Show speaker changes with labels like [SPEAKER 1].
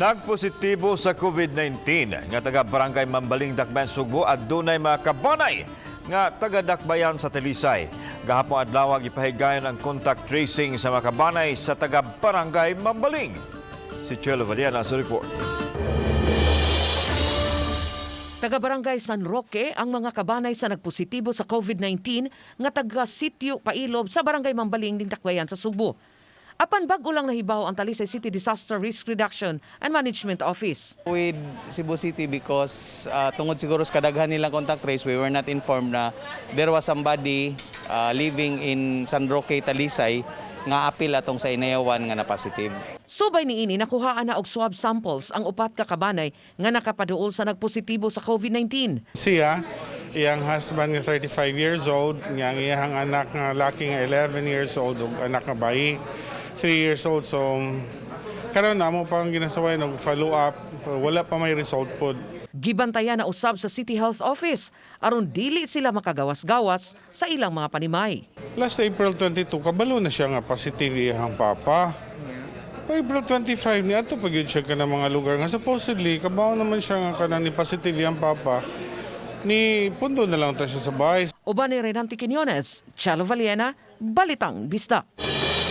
[SPEAKER 1] Nagpositibo sa COVID-19 nga taga Barangay Mambaling, Dakbayan, Sugbo at dunay mga kabanay nga taga Dakbayan sa Talisay. Gahapon adlaw ipahigayon ang contact tracing sa mga kabanay sa taga Barangay Mambaling. Si Chelo Valiana sa report.
[SPEAKER 2] Taga-barangay San Roque ang mga kabanay sa nagpositibo sa COVID-19 nga taga-sityo Pailob sa Barangay Mambaling din Dakbayan sa Sugbo. Apan bago lang nahibaw ang Talisay City Disaster Risk Reduction and Management Office.
[SPEAKER 3] With Cebu City because tungod siguro sa kadaghan nilang contact trace, we were not informed na there was somebody living in San Roque, Talisay nga apil atong sa inayawan nga na positive.
[SPEAKER 2] Subay niini nakuhaan na og swab samples ang upat ka kabanay nga nakapaduol sa nagpositibo sa COVID-19.
[SPEAKER 4] Siya, iyang husband nga 35 years old, nga iyang anak nga laki nga 11 years old ug anak nga bayi 3 years old. So karon namo pang ginasaway og follow up, wala pa may result pod.
[SPEAKER 2] Gibantayan na usab sa City Health Office aron dili sila makagawas-gawas sa ilang mga panimay.
[SPEAKER 4] Last April 22 kabalo na siya nga positive iyang papa. Pa April 25 ni ato pagyud siya ka ng mga lugar nga supposedly kabaw naman siya nga kanang ni positive iyang papa. Ni pundo na lang ta siya sa bahay.
[SPEAKER 2] Uban ni Renante Quiñones, Chelo Valiana, Balitang Bista.